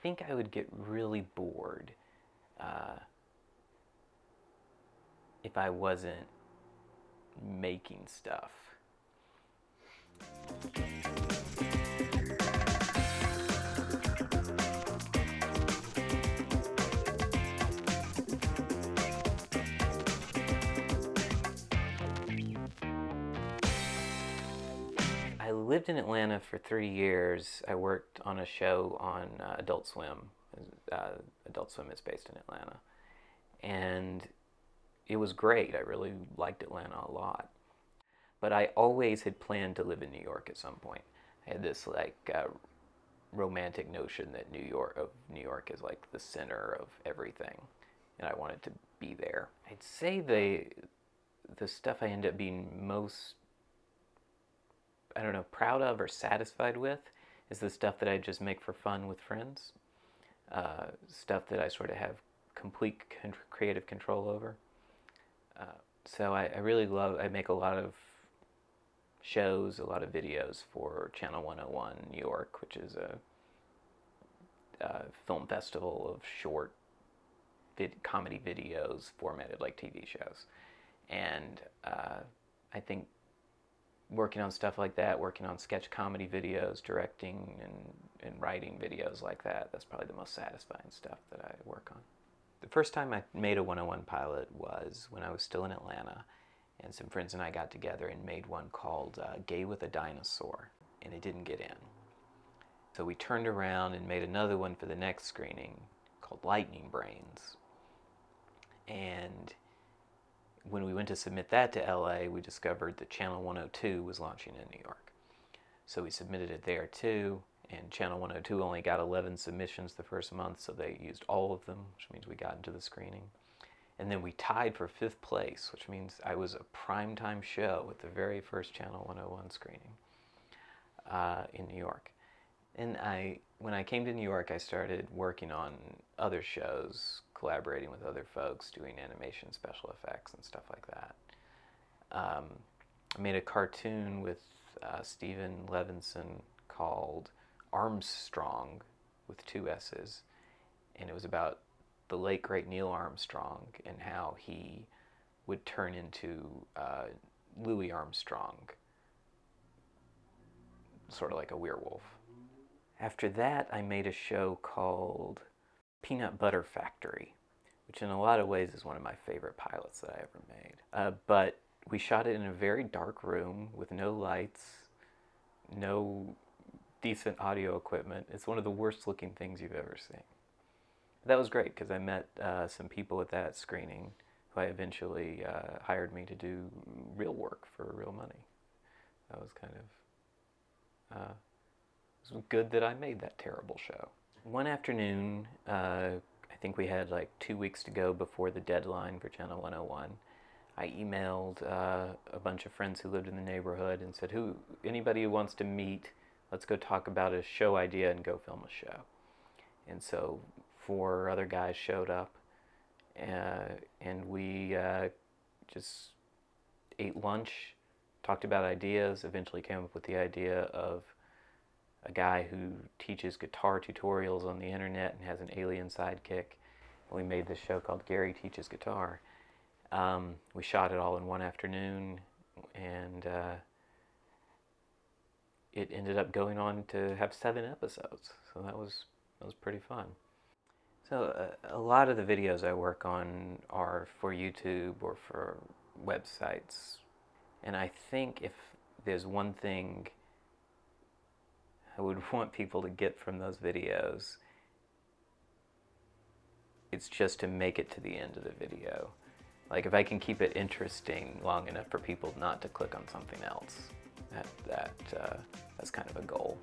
think I would get really bored if I wasn't making stuff. I lived in Atlanta for 3 years. I worked on a show on Adult Swim. Adult Swim is based in Atlanta. And it was great. I really liked Atlanta a lot. But I always had planned to live in New York at some point. I had this romantic notion that New York is like the center of everything, and I wanted to be there. I'd say the stuff I end up being most, I don't know, proud of or satisfied with is the stuff that I just make for fun with friends. Stuff that I sort of have complete creative control over. So I really love, I make a lot of shows, a lot of videos for Channel 101 New York, which is a film festival of short comedy videos formatted like TV shows. And I think working on stuff like that, working on sketch comedy videos, directing and writing videos like that, that's probably the most satisfying stuff that I work on. The first time I made a 101 pilot was when I was still in Atlanta, and some friends and I got together and made one called Gay with a Dinosaur, and it didn't get in. So we turned around and made another one for the next screening called Lightning Brains. And when we went to submit that to LA, we discovered that Channel 102 was launching in New York. So we submitted it there too, and Channel 102 only got 11 submissions the first month, so they used all of them, which means we got into the screening. And then we tied for 5th place, which means I was a primetime show at the very first Channel 101 screening in New York. And when I came to New York, I started working on other shows, collaborating with other folks, doing animation, special effects, and stuff like that. I made a cartoon with Steven Levinson called Armsstrong, with 2 S's, and it was about the late great Neil Armstrong and how he would turn into Louis Armstrong, sort of like a werewolf. After that, I made a show called Peanut Butter Factory, which in a lot of ways is one of my favorite pilots that I ever made. But we shot it in a very dark room with no lights, no decent audio equipment. It's one of the worst looking things you've ever seen. That was great because I met some people at that screening who I eventually hired me to do real work for real money. That was kind of, it was good that I made that terrible show. One afternoon, I think we had like 2 weeks to go before the deadline for Channel 101. I emailed a bunch of friends who lived in the neighborhood and said, anybody who wants to meet, let's go talk about a show idea and go film a show. And so 4 other guys showed up, and we just ate lunch, talked about ideas, eventually came up with the idea of a guy who teaches guitar tutorials on the internet and has an alien sidekick. We made this show called Gary Teaches Guitar. We shot it all in one afternoon, and it ended up going on to have 7 episodes. So that was pretty fun. So a lot of the videos I work on are for YouTube or for websites. And I think if there's one thing I would want people to get from those videos, it's just to make it to the end of the video. Like if I can keep it interesting long enough for people not to click on something else, that's kind of a goal.